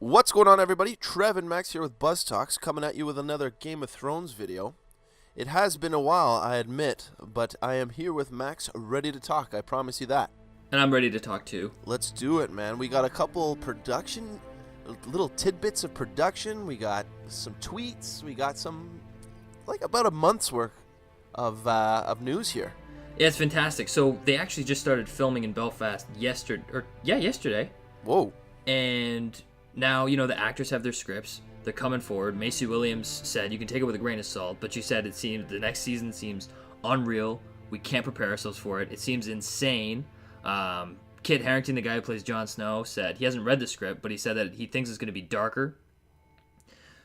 What's going on, everybody? Trev and Max here with BuzzTox, coming at you with another Game of Thrones video. It has been a while, I admit, but I am here with Max, ready to talk, I promise you that. And I'm ready to talk too. Let's do it, man. We got a couple little tidbits of production, we got some tweets, we got some, about a month's worth of news here. Yeah, it's fantastic. So they actually just started filming in Belfast yesterday. Whoa. And now, the actors have their scripts. They're coming forward. Macy Williams said, you can take it with a grain of salt, but she said it seems the next season seems unreal. We can't prepare ourselves for it. It seems insane. Kit Harington, the guy who plays Jon Snow, said he hasn't read the script, but he said that he thinks it's going to be darker.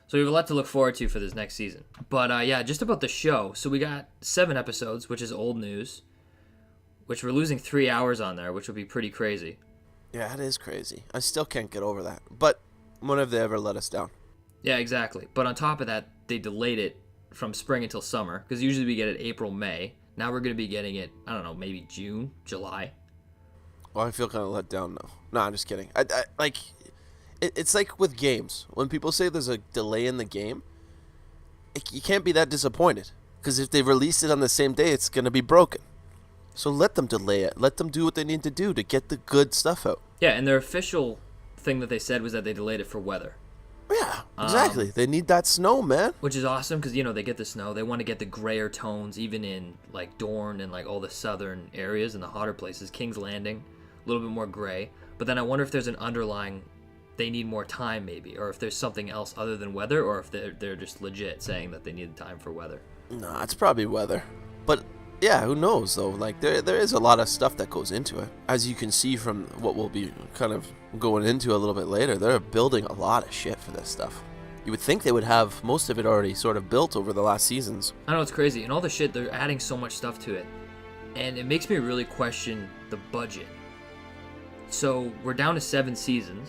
So we have a lot to look forward to for this next season. But just about the show. So we got 7 episodes, which is old news, which we're losing 3 hours on there, which would be pretty crazy. Yeah, it is crazy. I still can't get over that. But when have they ever let us down? Yeah, exactly. But on top of that, they delayed it from spring until summer, because usually we get it April, May. Now we're going to be getting it, I don't know, maybe June, July. Well, I feel kind of let down now. No, I'm just kidding. It's like with games. When people say there's a delay in the game, you can't be that disappointed. Because if they release it on the same day, it's going to be broken. So let them delay it. Let them do what they need to do to get the good stuff out. Yeah, and their official thing that they said was that they delayed it for weather. Yeah, exactly. They need that snow, man. Which is awesome because, they get the snow. They want to get the grayer tones even in, Dorne and, all the southern areas and the hotter places. King's Landing, a little bit more gray. But then I wonder if there's an underlying, they need more time maybe, or if there's something else other than weather, or if they're just legit saying that they need time for weather. No, it's probably weather. But yeah, who knows though? There is a lot of stuff that goes into it. As you can see from what we'll be kind of going into a little bit later, they're building a lot of shit for this stuff. You would think they would have most of it already sort of built over the last seasons. I know, it's crazy. And all the shit, they're adding so much stuff to it. And it makes me really question the budget. So we're down to 7 seasons.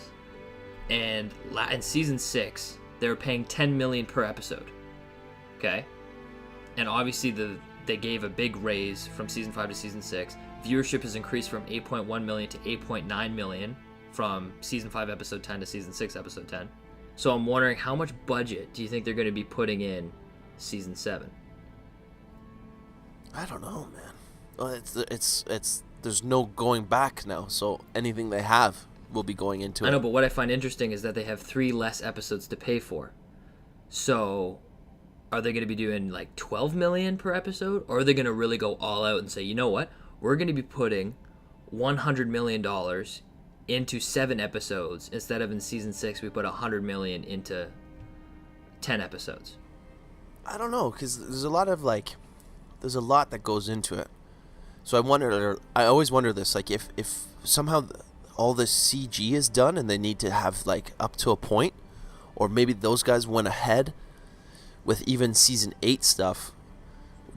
And in season 6, they were paying $10 million per episode. Okay? And obviously they gave a big raise from season 5 to season 6. Viewership has increased from 8.1 million to 8.9 million from season 5 episode 10 to season 6 episode 10. So I'm wondering, how much budget do you think they're going to be putting in season 7? I don't know, man. Well, it's there's no going back now, so anything they have will be going into it. I know, but what I find interesting is that they have 3 less episodes to pay for. So are they going to be doing 12 million per episode, or are they going to really go all out and say, you know what, we're going to be putting $100 million into 7 episodes instead of in season 6 we put $100 million into 10 episodes? I don't know, because there's a lot that goes into it. So I always wonder this, if somehow all this CG is done and they need to have up to a point, or maybe those guys went ahead with even season 8 stuff,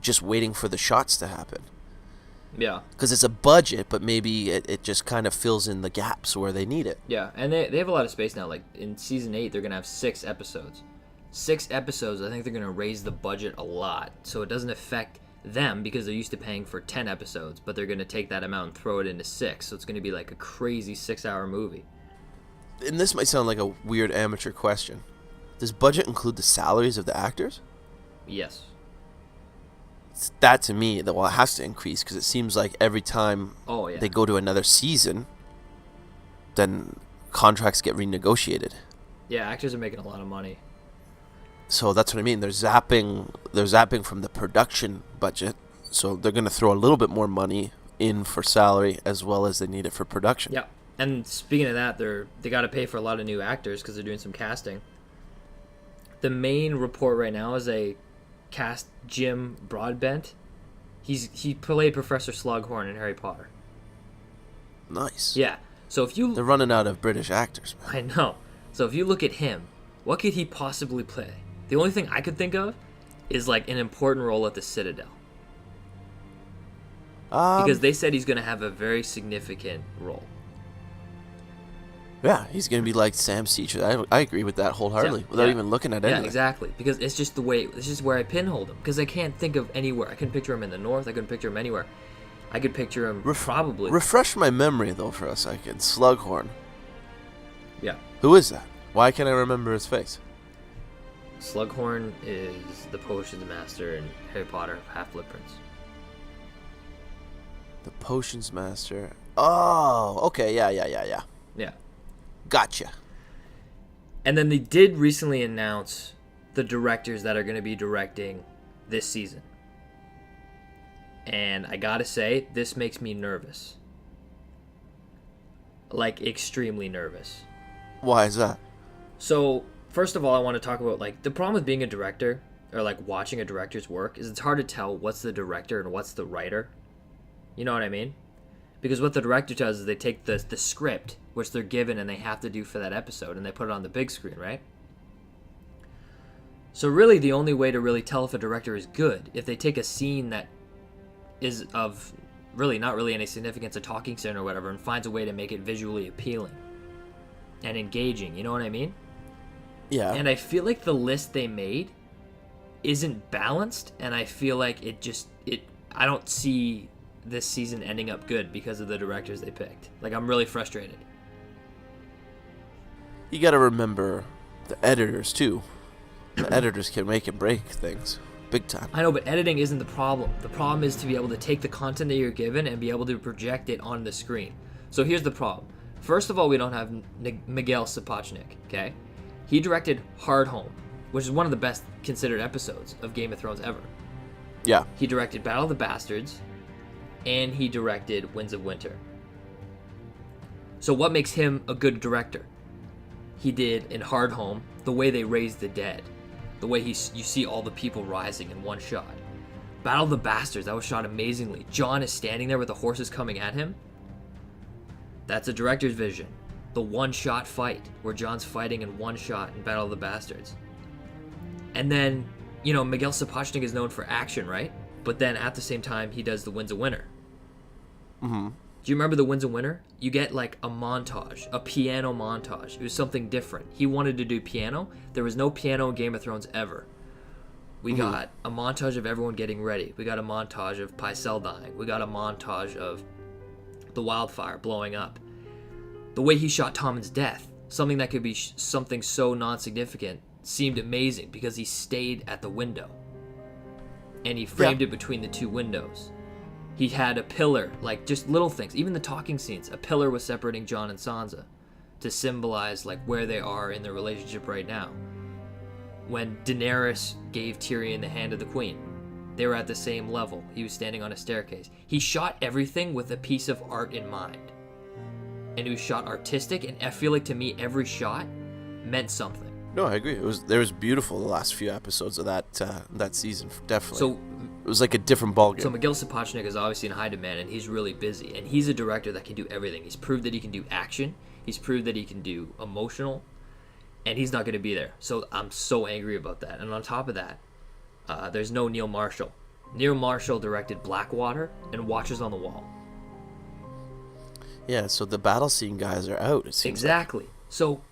just waiting for the shots to happen. Yeah. Because it's a budget, but maybe it just kind of fills in the gaps where they need it. Yeah, and they have a lot of space now. In season 8, they're going to have 6 episodes. 6 episodes, I think they're going to raise the budget a lot. So it doesn't affect them because they're used to paying for 10 episodes, but they're going to take that amount and throw it into 6. So it's going to be a crazy 6-hour movie. And this might sound like a weird amateur question. Does budget include the salaries of the actors? Yes. That to me, it has to increase, because it seems like every time they go to another season, then contracts get renegotiated. Yeah, actors are making a lot of money. So that's what I mean. They're zapping from the production budget, so they're going to throw a little bit more money in for salary as well as they need it for production. Yeah, and speaking of that, they got to pay for a lot of new actors because they're doing some casting. The main report right now is a cast Jim Broadbent. He played Professor Slughorn in Harry Potter. Nice. Yeah. So they're running out of British actors, man. I know. So if you look at him, what could he possibly play? The only thing I could think of is an important role at the Citadel. Because they said he's going to have a very significant role. Yeah, he's going to be like Sam Seacher. I agree with that wholeheartedly, without even looking at anything. Yeah, exactly. Because it's just where I pinholed him. Because I can't think of anywhere. I couldn't picture him in the north. I couldn't picture him anywhere. I could picture him probably. Refresh my memory, though, for a second. Slughorn. Yeah. Who is that? Why can't I remember his face? Slughorn is the potions master in Harry Potter Half-Blood Prince. The potions master. Oh, okay. Yeah. Yeah. Gotcha. And then they did recently announce the directors that are going to be directing this season. And I gotta say, this makes me nervous. Like, extremely nervous. Why is that? So, first of all, I want to talk about, like, the problem with being a director, or, like, watching a director's work, is it's hard to tell what's the director and what's the writer. You know what I mean? Because what the director does is they take the script, which they're given and they have to do for that episode, and they put it on the big screen, right? So really, the only way to really tell if a director is good, if they take a scene that is of really not really any significance, a talking scene or whatever, and finds a way to make it visually appealing and engaging, you know what I mean? Yeah. And I feel like the list they made isn't balanced, and I feel like I don't see this season ending up good because of the directors they picked. Like, I'm really frustrated. You gotta remember the editors, too. The editors can make and break things. Big time. I know, but editing isn't the problem. The problem is to be able to take the content that you're given and be able to project it on the screen. So here's the problem. First of all, we don't have Miguel Sapochnik, okay? He directed Hard Home, which is one of the best considered episodes of Game of Thrones ever. Yeah. He directed Battle of the Bastards, and he directed Winds of Winter. So what makes him a good director? He did in Hard Home the way they raised the dead, the way you see all the people rising in one shot. Battle of the Bastards, that was shot amazingly. Jon is standing there with the horses coming at him. That's a director's vision. The one-shot fight, where Jon's fighting in one shot in Battle of the Bastards. And then, Miguel Sapochnik is known for action, right? But then at the same time, he does the Winds of Winter. Mm-hmm. Do you remember the Winds of Winter? You get like a montage, a piano montage. It was something different. He wanted to do piano. There was no piano in Game of Thrones ever. We got a montage of everyone getting ready. We got a montage of Pycelle dying. We got a montage of the wildfire blowing up. The way he shot Tommen's death, something that could be something so non-significant, seemed amazing because he stayed at the window. And he framed it between the two windows. He had a pillar, like just little things, even the talking scenes. A pillar was separating Jon and Sansa to symbolize like where they are in their relationship right now. When Daenerys gave Tyrion the hand of the queen, they were at the same level. He was standing on a staircase. He shot everything with a piece of art in mind. And it was shot artistic, and I feel like to me every shot meant something. No, I agree. It was beautiful the last few episodes of that season, definitely. So it was like a different ballgame. So Miguel Sapochnik is obviously in high demand, and he's really busy. And he's a director that can do everything. He's proved that he can do action. He's proved that he can do emotional. And he's not going to be there. So I'm so angry about that. And on top of that, there's no Neil Marshall. Neil Marshall directed Blackwater and Watchers on the Wall. Yeah, so the battle scene guys are out, it seems exactly. So,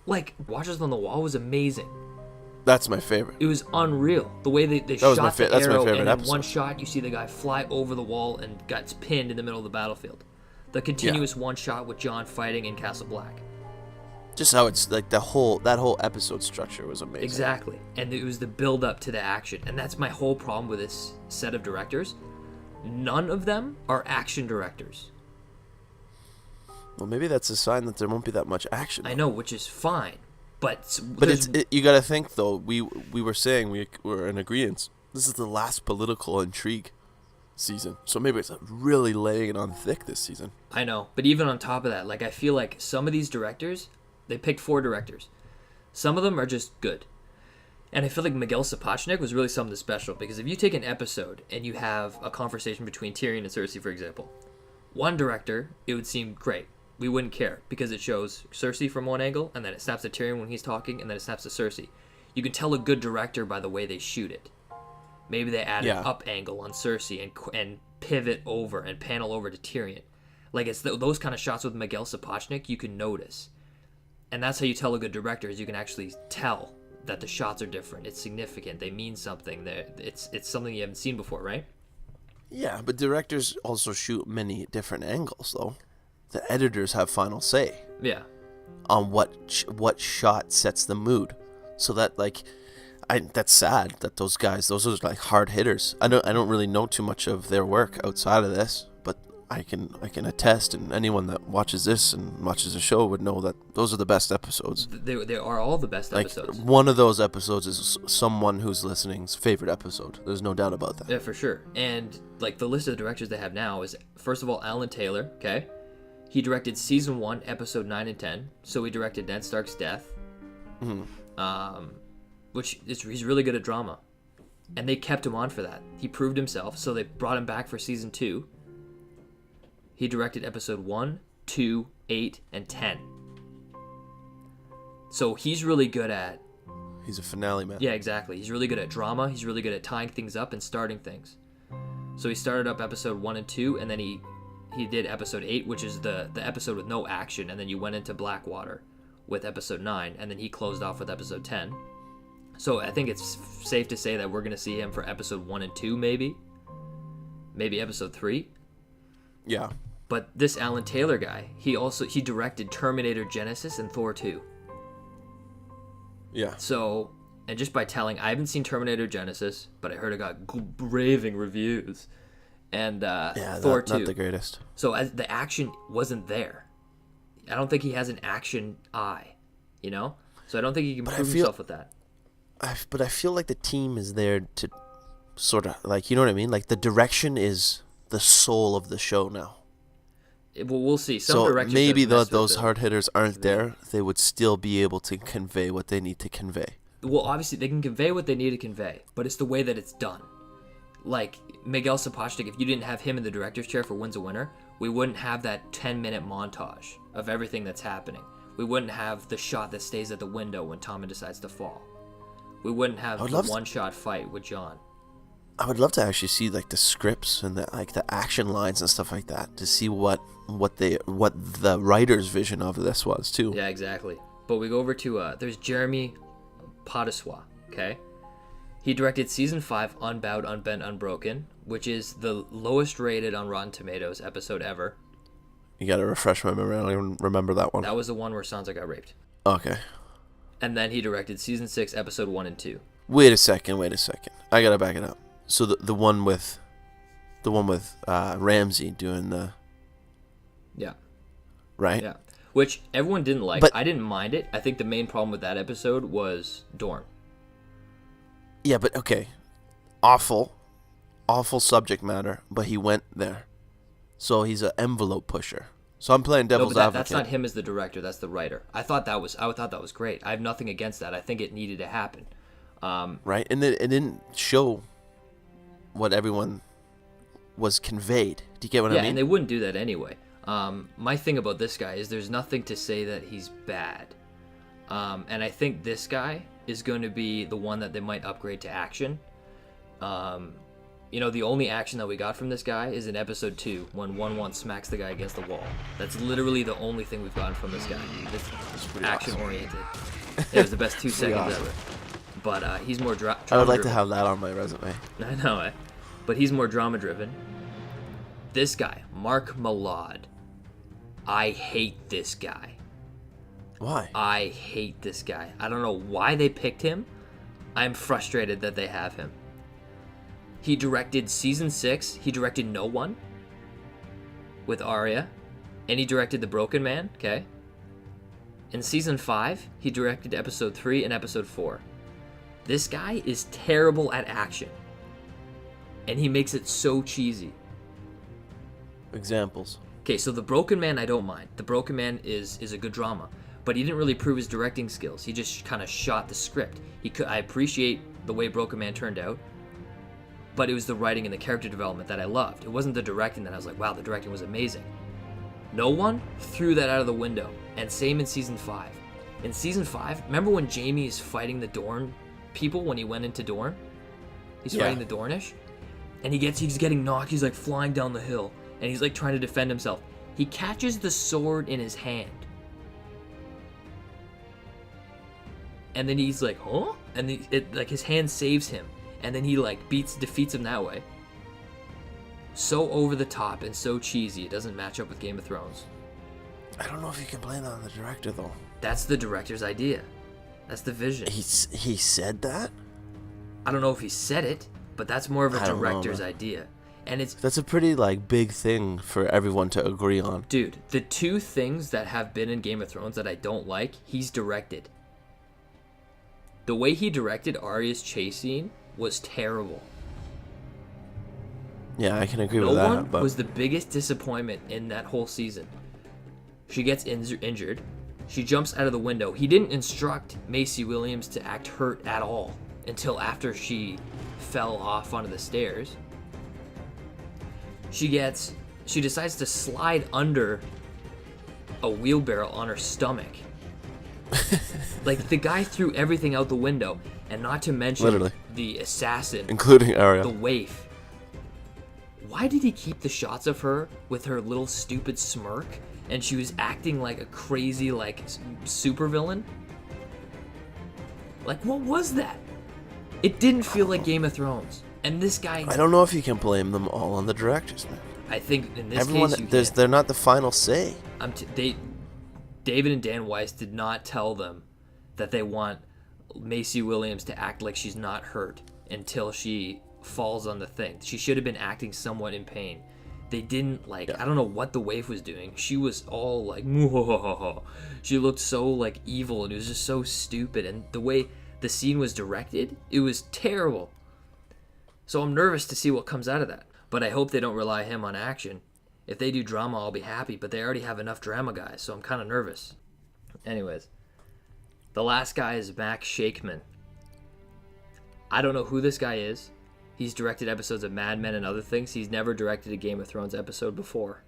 like, Watchers on the Wall was amazing. That's my favorite. It was unreal. The way they shot the that's my arrow, favorite and in episode. one shot, you see the guy fly over the wall and gets pinned in the middle of the battlefield. The continuous one shot with Jon fighting in Castle Black. Just how it's like that whole episode structure was amazing. Exactly. And it was the build up to the action. And that's my whole problem with this set of directors. None of them are action directors. Well, maybe that's a sign that there won't be that much action. I know, which is fine. But you got to think though. We were saying we were in agreement. This is the last political intrigue season, so maybe it's really laying it on thick this season. I know, but even on top of that, like I feel like some of these directors, they picked 4 directors. Some of them are just good, and I feel like Miguel Sapochnik was really something special because if you take an episode and you have a conversation between Tyrion and Cersei, for example, one director, it would seem great. We wouldn't care because it shows Cersei from one angle, and then it snaps to Tyrion when he's talking, and then it snaps to Cersei. You can tell a good director by the way they shoot it. Maybe they add an up angle on Cersei and pivot over and panel over to Tyrion. Like it's those kind of shots with Miguel Sapochnik you can notice. And that's how you tell a good director is you can actually tell that the shots are different. It's significant. They mean something. It's something you haven't seen before, right? Yeah, but directors also shoot many different angles, though. The editors have final say. Yeah. on what shot sets the mood. So that like, that's sad that those are like hard hitters. I don't really know too much of their work outside of this, but I can attest, and anyone that watches this and watches the show would know that those are the best episodes. They are all the best episodes. One of those episodes is someone who's listening's favorite episode. There's no doubt about that. Yeah, for sure. And like the list of the directors they have now is, first of all, Alan Taylor. Okay, he directed season 1, episode 9 and 10. So he directed Ned Stark's death. Which is, he's really good at drama, and they kept him on for that. He proved himself, so they brought him back for season 2. He directed episode 1, 2, 8, and 10. So he's really good at... He's a finale man. Yeah, exactly. He's really good at drama. He's really good at tying things up and starting things. So he started up episode 1 and 2, and then he did episode 8, which is the episode with no action, and then you went into Blackwater with episode 9, and then he closed off with episode 10. So I think it's safe to say that we're going to see him for episode 1 and 2, maybe episode 3. Yeah. But this Alan Taylor guy, he directed Terminator Genesis and Thor 2. Yeah. So, and just by telling, I haven't seen Terminator Genesis, but I heard it got raving reviews. And Thor 2. Not the greatest. So the action wasn't there. I don't think he has an action eye, you know? So I don't think he can prove himself with that. But I feel like the team is there to sort of, like, you know what I mean? Like, the direction is the soul of the show now. Well, we'll see. So maybe those hard hitters aren't there, they would still be able to convey what they need to convey. Well, obviously, they can convey what they need to convey, but it's the way that it's done. Like, Miguel Sapochnik, if you didn't have him in the director's chair for Wins a Winner, we wouldn't have that 10-minute montage of everything that's happening. We wouldn't have the shot that stays at the window when Tommen decides to fall. We wouldn't have the one-shot fight with John. I would love to actually see like the scripts and the action lines and stuff like that, to see what the writer's vision of this was too. Yeah, exactly. But we go over to there's Jeremy Poteswa. Okay, he directed season 5, Unbowed, Unbent, Unbroken, which is the lowest rated on Rotten Tomatoes episode ever. You gotta refresh my memory. I don't even remember that one. That was the one where Sansa got raped. Okay. And then he directed season 6, episode 1 and 2. Wait a second. I gotta back it up. So the one with Ramsey doing the... Yeah. Right? Yeah. Which everyone didn't like. But I didn't mind it. I think the main problem with that episode was Dorne. Yeah, but okay. Awful subject matter, but he went there. So he's an envelope pusher. So I'm playing devil's advocate. That's not him as the director, that's the writer. I thought that was great. I have nothing against that. I think it needed to happen. Right? And it didn't show what everyone was conveyed. Do you get what I mean? Yeah, and they wouldn't do that anyway. My thing about this guy is there's nothing to say that he's bad. And I think this guy is going to be the one that they might upgrade to action. The only action that we got from this guy is in episode 2 when 1-1 smacks the guy against the wall. That's literally the only thing we've gotten from this guy. This action-oriented. It was the best 2 seconds ever. But he's more drama. I would like to have that on my resume. I know, but he's more drama-driven. This guy, Mark Mylod. I hate this guy. Why? I hate this guy. I don't know why they picked him. I'm frustrated that they have him. He directed season 6. He directed No One with Arya. And he directed The Broken Man, okay? In season 5, he directed episode 3 and episode 4. This guy is terrible at action. And he makes it so cheesy. Examples. Okay, so The Broken Man, I don't mind. The Broken Man is a good drama. But he didn't really prove his directing skills. He just kind of shot the script. I appreciate the way Broken Man turned out. But it was the writing and the character development that I loved. It wasn't the directing that I was like, wow, the directing was amazing. No One threw that out of the window. And same in season 5. In season 5, remember when Jaime is fighting the Dorne people when he went into Dorne? He's fighting the Dornish. And he's getting knocked. He's like flying down the hill. And he's like trying to defend himself. He catches the sword in his hand. And then he's like, huh? And his hand saves him. And then he like defeats him that way. So over the top and so cheesy, it doesn't match up with Game of Thrones. I don't know if you can blame that on the director though. That's the director's idea. That's the vision. He said that? I don't know if he said it, but that's more of a I don't know, director's man. idea. And it's, That's a pretty like big thing for everyone to agree on. dude, the two things that have been in Game of Thrones that I don't like, he's directed. The way he directed Arya's chase scene was terrible. Yeah, I can agree No with that. one But was the biggest disappointment in that whole season. She gets injured. She jumps out of the window. He didn't instruct Macy Williams to act hurt at all until after she fell off onto the stairs. She decides to slide under a wheelbarrow on her stomach. Like, the guy threw everything out the window, and not to mention Literally. the assassin, including Arya. the waif. Why did he keep the shots of her with her little stupid smirk, and she was acting like a crazy, like, supervillain? Like, what was that? It didn't feel like Game of Thrones. And this guy, I don't know if you can blame them all on the directors, man. I think in this Everyone, case, you can. they're not the final say. David and Dan Weiss did not tell them that they want Macy Williams to act like she's not hurt until she falls on the thing. She should have been acting somewhat in pain. They didn't, like, I don't know what the waif was doing. She was all like, "Mwah." She looked so like evil, and it was just so stupid. And the way the scene was directed, it was terrible. So I'm nervous to see what comes out of that. But I hope they don't rely him on action. If they do drama, I'll be happy, but they already have enough drama guys, so I'm kind of nervous. Anyways, the last guy is Max Shakeman. I don't know who this guy is. He's directed episodes of Mad Men and other things. He's never directed a Game of Thrones episode before.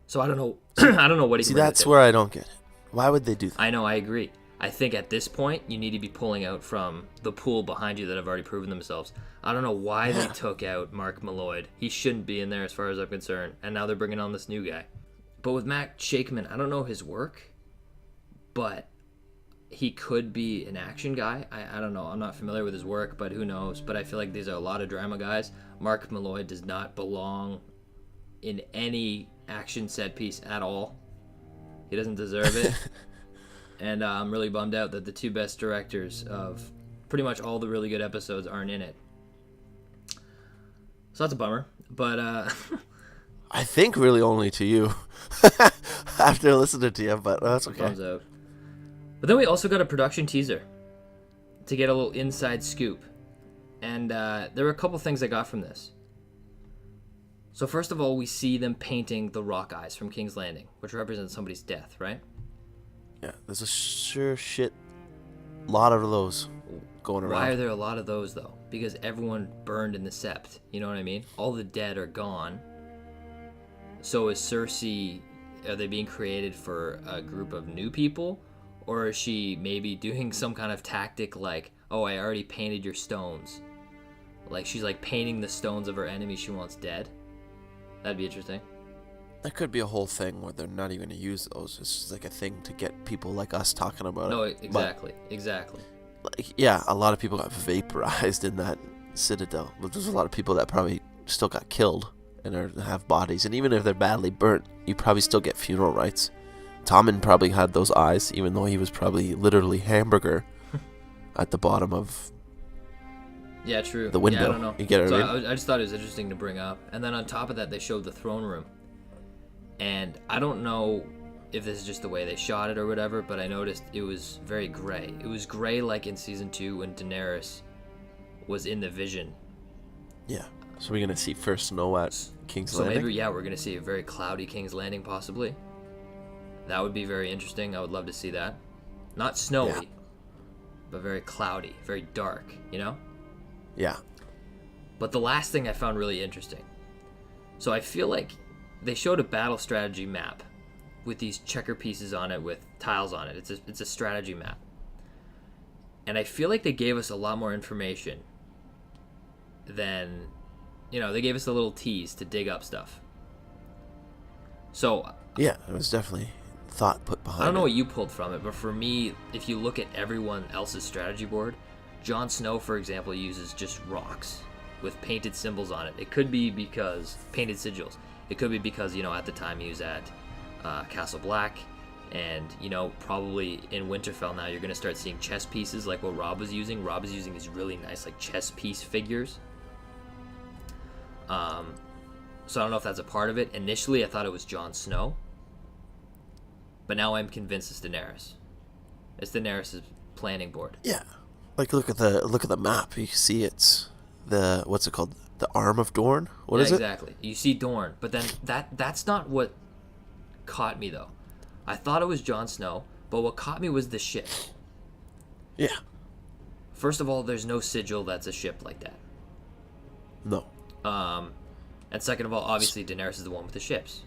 So I don't know. I don't know what he can See, bring that's to the where I don't get it. Why would they do that? I know, I agree. I think at this point, you need to be pulling out from the pool behind you that have already proven themselves. I don't know why they took out Mark Malloy. He shouldn't be in there as far as I'm concerned. And now they're bringing on this new guy. But with Matt Shakeman, I don't know his work, but he could be an action guy. I don't know. I'm not familiar with his work, but who knows? But I feel like these are a lot of drama guys. Mark Malloy does not belong in any action set piece at all. He doesn't deserve it. And I'm really bummed out that the two best directors of pretty much all the really good episodes aren't in it. So that's a bummer. But I think really only to you after listening to you, but that's okay. Bums out. But then we also got a production teaser to get a little inside scoop. And there were a couple things I got from this. So first of all, we see them painting the rock eyes from King's Landing, which represents somebody's death, right? Yeah, there's a sure shit lot of those going around. Why are there a lot of those, though? Because everyone burned in the Sept. You know what I mean? All the dead are gone. So is Cersei... Are they being created for a group of new people? Or is she maybe doing some kind of tactic like, oh, I already painted your stones. Like, she's like painting the stones of her enemy she wants dead. That'd be interesting. That could be a whole thing where they're not even going to use those. It's just like a thing to get people like us talking about No, it. exactly. Exactly. Like, yeah, a lot of people got vaporized in that citadel. But there's a lot of people that probably still got killed and have bodies. And even if they're badly burnt, you probably still get funeral rites. Tommen probably had those eyes, even though he was probably literally hamburger at the bottom of Yeah, true. the window. Yeah, I don't know. You get it, So right? I just thought it was interesting to bring up. And then on top of that, they showed the throne room. And I don't know if this is just the way they shot it or whatever, but I noticed it was very gray. It was gray like in season 2 when Daenerys was in the vision. Yeah. So we're going to see first snow at King's So Landing? maybe, yeah, we're going to see a very cloudy King's Landing possibly. That would be very interesting. I would love to see that. Not snowy, Yeah. but very cloudy, very dark, you know? Yeah. But the last thing I found really interesting. So I feel like they showed a battle strategy map with these checker pieces on it with tiles on it. It's a strategy map. And I feel like they gave us a lot more information than, you know, they gave us a little tease to dig up stuff. So Yeah, it was definitely thought put behind I don't know it. what you pulled from it, but for me, if you look at everyone else's strategy board, Jon Snow, for example, uses just rocks with painted symbols on it. It could be because painted sigils. It could be because, you know, at the time he was at Castle Black, and probably in Winterfell now you're gonna start seeing chess pieces like what Rob was using. Rob is using these really nice like chess piece figures. So I don't know if that's a part of it. Initially, I thought it was Jon Snow, but now I'm convinced it's Daenerys. It's Daenerys' planning board. Yeah, like look at the map. You see it's the what's it called? The Arm of Dorne. What is it? Exactly. You see Dorne, but then that's not what caught me though. I thought it was Jon Snow, but what caught me was the ship. Yeah. First of all, there's no sigil that's a ship like that. No. And second of all, obviously Daenerys is the one with the ships.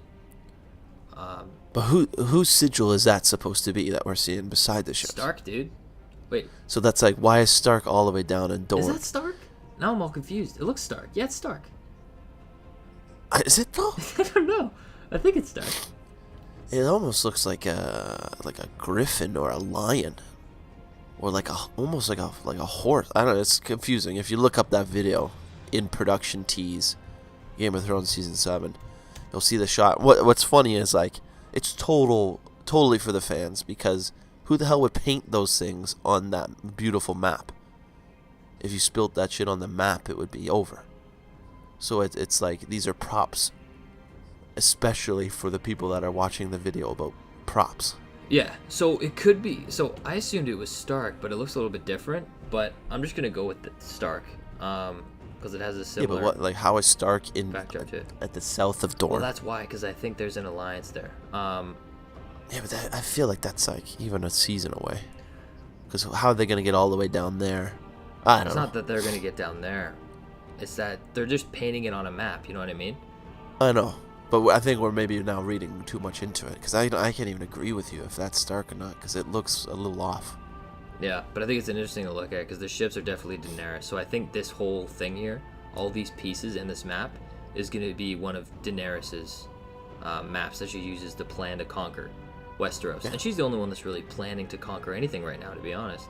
But whose sigil is that supposed to be that we're seeing beside the ships? Stark, dude. Wait. So that's like, why is Stark all the way down in Dorne? Is that Stark? Now I'm all confused. It looks Stark. Yeah, it's Stark. Is it though? I don't know. I think it's Stark. It almost looks like a griffin or a lion, or almost like a horse. I don't know. It's confusing. If you look up that video, in production tease, Game of Thrones season 7, you'll see the shot. What's funny is like it's totally for the fans, because who the hell would paint those things on that beautiful map? If you spilled that shit on the map, it would be over. So it's like these are props, especially for the people that are watching the video about props. Yeah, so it could be. So I assumed it was Stark, but it looks a little bit different. But I'm just gonna go with the Stark, because it has a similar. Yeah, but how is Stark in backyard too? At the south of Dorne? Well, that's why, because I think there's an alliance there. Yeah, but I feel like that's like even a season away. Because how are they gonna get all the way down there? I don't know. It's not that they're gonna get down there. It's that they're just painting it on a map. You know what I mean? I know, but I think we're maybe now reading too much into it. Because I can't even agree with you if that's Stark or not. Because it looks a little off. Yeah, but I think it's interesting to look at because the ships are definitely Daenerys. So I think this whole thing here, all these pieces in this map, is going to be one of Daenerys's maps that she uses to plan to conquer Westeros. Yeah. And she's the only one that's really planning to conquer anything right now, to be honest.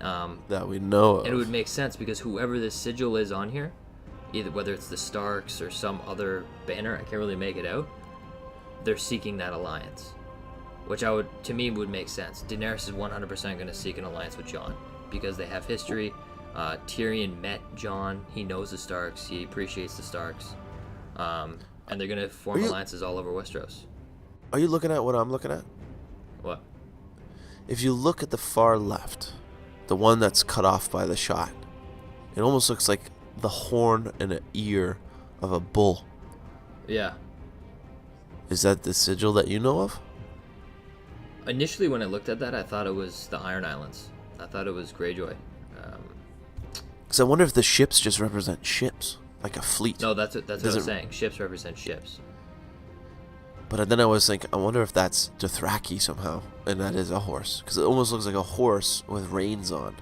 That we know of. And it would make sense because whoever this sigil is on here, either whether it's the Starks or some other banner, I can't really make it out, they're seeking that alliance. Which to me would make sense. Daenerys is 100% going to seek an alliance with Jon because they have history. Tyrion met Jon. He knows the Starks. He appreciates the Starks. And they're going to form alliances all over Westeros. Are you looking at what I'm looking at? What? If you look at the far left, the one that's cut off by the shot, it almost looks like the horn and an ear of a bull. Yeah. Is that the sigil that you know of? Initially, when I looked at that, I thought it was the Iron Islands. I thought it was Greyjoy. Because I wonder if the ships just represent ships, like a fleet. No, that's what I was saying. Ships represent ships. But then I was thinking, I wonder if that's Dothraki somehow, and that is a horse. Because it almost looks like a horse with reins on.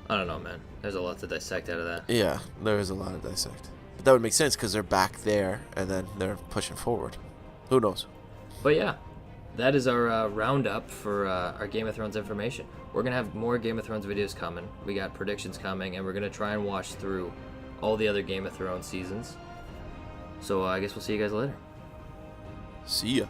I don't know, man. There's a lot to dissect out of that. Yeah, there is a lot to dissect. But that would make sense because they're back there, and then they're pushing forward. Who knows? But yeah, that is our roundup for our Game of Thrones information. We're going to have more Game of Thrones videos coming. We got predictions coming, and we're going to try and watch through all the other Game of Thrones seasons. So I guess we'll see you guys later. See ya.